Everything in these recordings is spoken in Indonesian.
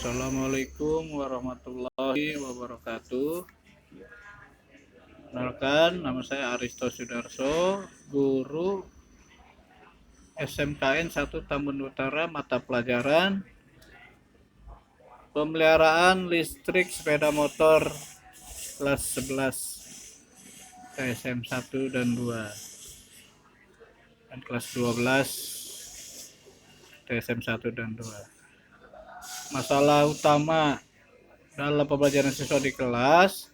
Assalamualaikum warahmatullahi wabarakatuh. Perkenalkan, nama saya Aristo Sudarso, guru SMKN 1 Tambun Utara, mata pelajaran pemeliharaan listrik sepeda motor kelas 11 TSM 1 dan 2 dan kelas 12 TSM 1 dan 2. Masalah utama dalam pembelajaran siswa di kelas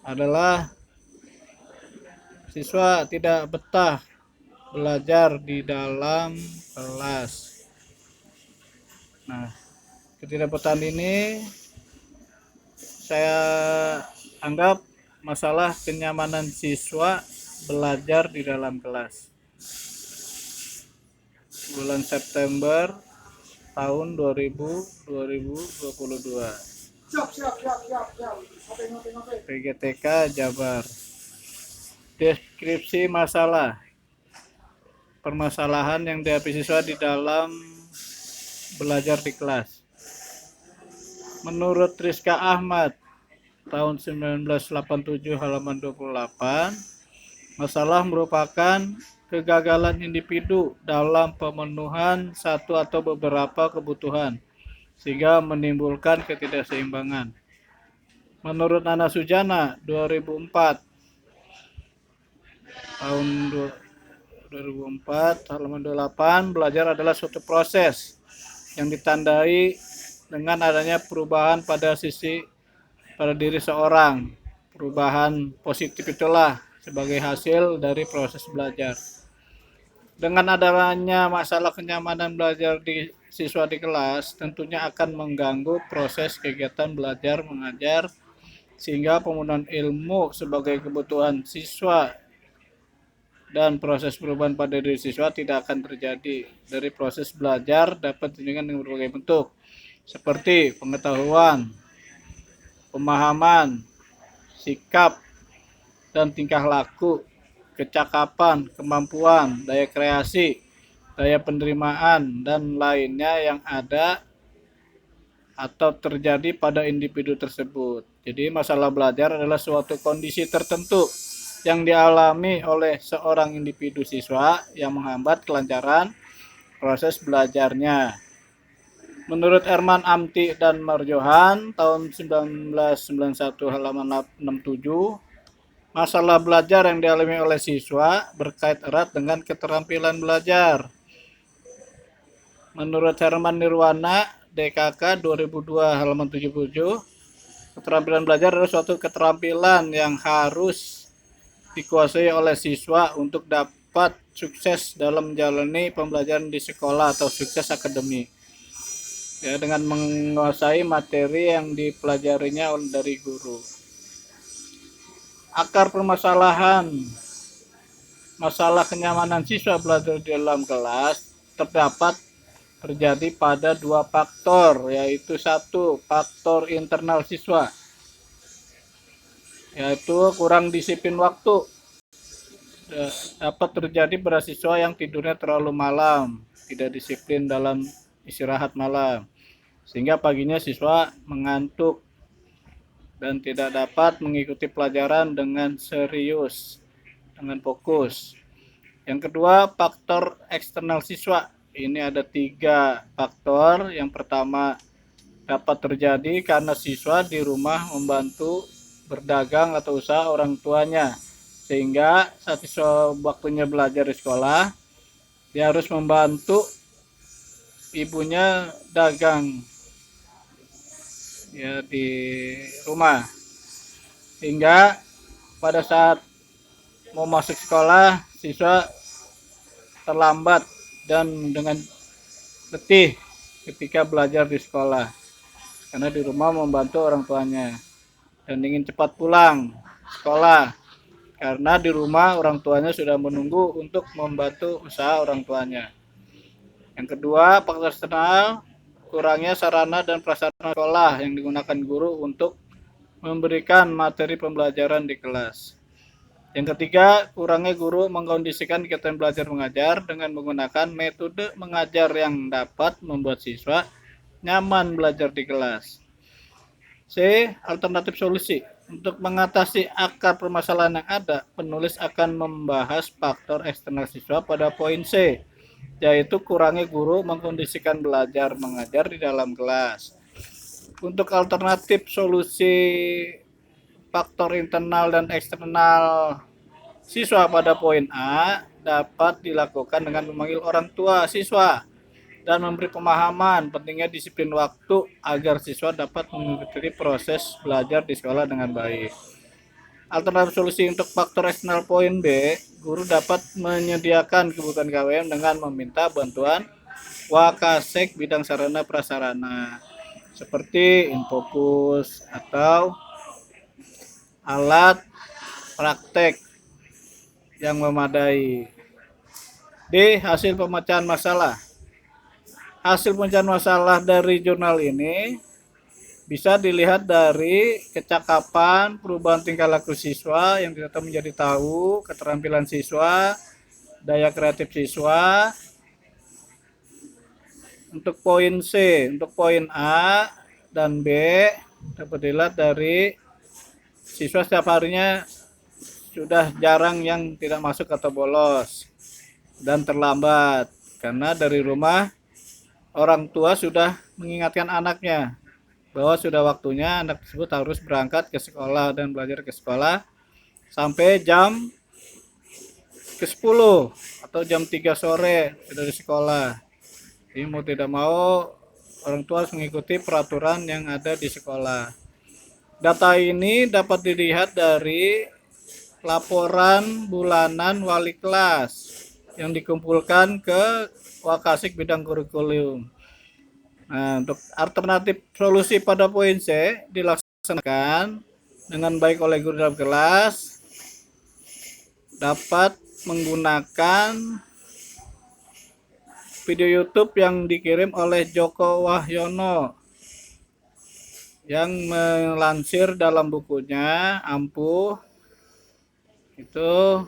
adalah siswa tidak betah belajar di dalam kelas. Nah, ketidakbetahan ini saya anggap masalah kenyamanan siswa belajar di dalam kelas. Bulan September tahun 2022. PGTK Jabar. Deskripsi masalah. Permasalahan yang dihadapi siswa di dalam belajar di kelas. Menurut Rizka Ahmad tahun 1987 halaman 28, masalah merupakan kegagalan individu dalam pemenuhan satu atau beberapa kebutuhan sehingga menimbulkan ketidakseimbangan. Menurut Nana Sujana 2004 tahun 2004 halaman 28, belajar adalah suatu proses yang ditandai dengan adanya perubahan pada diri seorang. Perubahan positif itulah sebagai hasil dari proses belajar. Dengan adanya masalah kenyamanan belajar di siswa di kelas, tentunya akan mengganggu proses kegiatan belajar mengajar, sehingga pemenuhan ilmu sebagai kebutuhan siswa dan proses perubahan pada diri siswa tidak akan terjadi. Dari proses belajar dapat ditunjukkan dengan berbagai bentuk, seperti pengetahuan, pemahaman, sikap, dan tingkah laku, kecakapan, kemampuan, daya kreasi, daya penerimaan, dan lainnya yang ada atau terjadi pada individu tersebut. Jadi masalah belajar adalah suatu kondisi tertentu yang dialami oleh seorang individu siswa yang menghambat kelancaran proses belajarnya. Menurut Herman Amti dan Marjohan tahun 1991 halaman 67, masalah belajar yang dialami oleh siswa berkait erat dengan keterampilan belajar. Menurut Herman Nirwana, DKK 2002 halaman 77, keterampilan belajar adalah suatu keterampilan yang harus dikuasai oleh siswa untuk dapat sukses dalam menjalani pembelajaran di sekolah atau sukses akademik. Ya, dengan menguasai materi yang dipelajarinya dari guru. Akar permasalahan masalah kenyamanan siswa belajar di dalam kelas terjadi pada dua faktor, yaitu satu, faktor internal siswa, yaitu kurang disiplin waktu. Dapat terjadi pada siswa yang tidurnya terlalu malam, tidak disiplin dalam istirahat malam, sehingga paginya siswa mengantuk dan tidak dapat mengikuti pelajaran dengan serius, dengan fokus. Yang kedua, faktor eksternal siswa. Ini ada 3 faktor. Yang pertama, dapat terjadi karena siswa di rumah membantu berdagang atau usaha orang tuanya, sehingga saat siswa waktunya belajar di sekolah, dia harus membantu ibunya dagang ya di rumah, hingga pada saat mau masuk sekolah siswa terlambat dan dengan letih ketika belajar di sekolah karena di rumah membantu orang tuanya dan ingin cepat pulang sekolah karena di rumah orang tuanya sudah menunggu untuk membantu usaha orang tuanya. Yang kedua, faktor eksternal, kurangnya sarana dan prasarana sekolah yang digunakan guru untuk memberikan materi pembelajaran di kelas. Yang ketiga, kurangnya guru mengkondisikan kegiatan belajar mengajar dengan menggunakan metode mengajar yang dapat membuat siswa nyaman belajar di kelas. C. Alternatif solusi. Untuk mengatasi akar permasalahan yang ada, penulis akan membahas faktor eksternal siswa pada poin C, yaitu kurangnya guru mengkondisikan belajar mengajar di dalam kelas. Untuk alternatif solusi faktor internal dan eksternal siswa pada poin A dapat dilakukan dengan memanggil orang tua siswa dan memberi pemahaman pentingnya disiplin waktu agar siswa dapat mengikuti proses belajar di sekolah dengan baik. Alternatif solusi untuk faktor eksternal poin B, guru dapat menyediakan kebutuhan KWM dengan meminta bantuan Wakasek bidang sarana prasarana seperti Infokus atau alat praktek yang memadai. D. Hasil pemecahan masalah. Hasil pemecahan masalah dari jurnal ini bisa dilihat dari kecakapan, perubahan tingkah laku siswa yang ternyata menjadi tahu, keterampilan siswa, daya kreatif siswa. Untuk poin C, untuk poin A dan B dapat dilihat dari siswa setiap harinya sudah jarang yang tidak masuk atau bolos dan terlambat karena dari rumah orang tua sudah mengingatkan anaknya bahwa sudah waktunya anak tersebut harus berangkat ke sekolah dan belajar ke sekolah sampai jam ke-10 atau jam 3 sore dari sekolah. Jadi mau tidak mau orang tua harus mengikuti peraturan yang ada di sekolah. Data ini dapat dilihat dari laporan bulanan wali kelas yang dikumpulkan ke Wakasik bidang kurikulum. Nah, untuk alternatif solusi pada poin C dilaksanakan dengan baik oleh guru dalam kelas dapat menggunakan video YouTube yang dikirim oleh Joko Wahyono yang melansir dalam bukunya Ampuh itu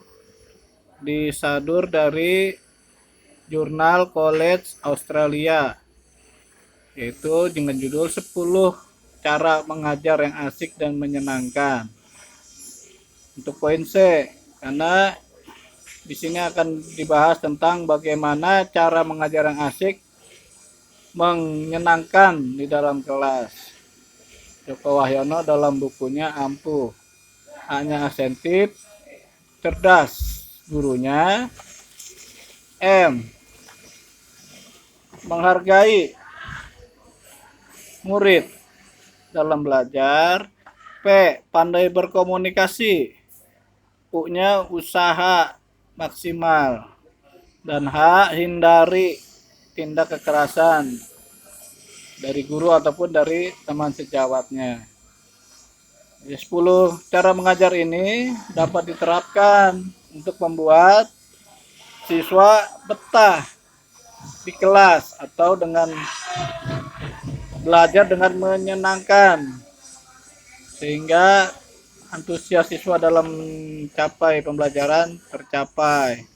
disadur dari jurnal College Australia, yaitu dengan judul 10 cara mengajar yang asik dan menyenangkan. Untuk poin C, karena di sini akan dibahas tentang bagaimana cara mengajar yang asik menyenangkan di dalam kelas. Joko Wahyono dalam bukunya Ampuh. Hanya asentif, cerdas gurunya. M. Menghargai murid dalam belajar. P. Pandai berkomunikasi. U-nya usaha maksimal. Dan H. Hindari tindak kekerasan dari guru ataupun dari teman sejawatnya. 10 cara mengajar ini dapat diterapkan untuk membuat siswa betah di kelas atau dengan belajar dengan menyenangkan sehingga antusias siswa dalam mencapai pembelajaran tercapai.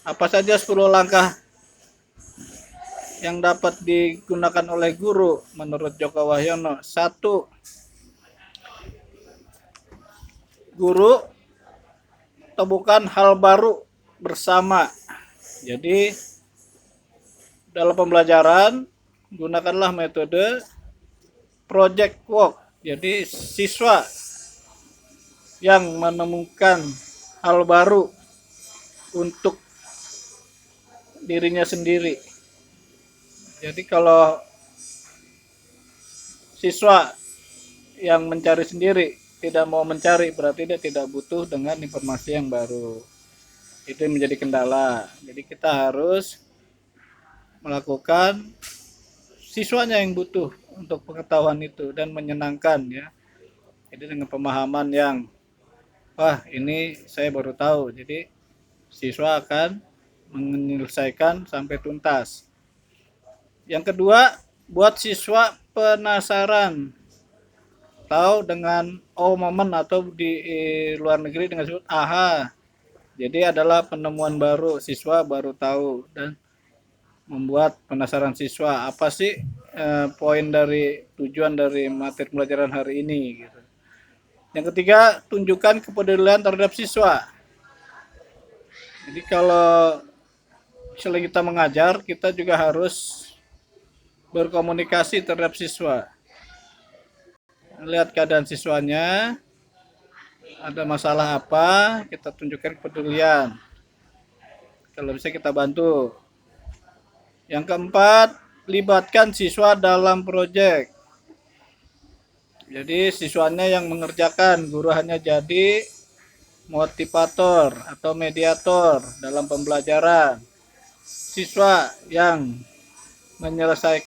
Apa saja 10 langkah yang dapat digunakan oleh guru menurut Joko Wahyono? 1. Guru temukan hal baru bersama. Jadi dalam pembelajaran gunakanlah metode project work. Jadi siswa yang menemukan hal baru untuk dirinya sendiri. Jadi kalau siswa yang mencari sendiri tidak mau mencari, berarti dia tidak butuh dengan informasi yang baru. Itu menjadi kendala. Jadi kita harus melakukan siswanya yang butuh untuk pengetahuan itu dan menyenangkan ya. Jadi dengan pemahaman yang wah ini saya baru tahu. Jadi siswa akan menyelesaikan sampai tuntas. Yang kedua, buat siswa penasaran. Tahu dengan momen atau di luar negeri dengan disebut aha. Jadi adalah penemuan baru, siswa baru tahu dan membuat penasaran siswa apa sih poin dari tujuan dari materi pelajaran hari ini gitu. Yang ketiga, tunjukkan kepedulian terhadap siswa. Jadi kalau selain kita mengajar, kita juga harus berkomunikasi terhadap siswa. Lihat keadaan siswanya, ada masalah apa, kita tunjukkan kepedulian. Kalau bisa kita bantu. Yang keempat, libatkan siswa dalam proyek. Jadi siswanya yang mengerjakan, guru hanya jadi motivator atau mediator dalam pembelajaran. Siswa yang menyelesaikan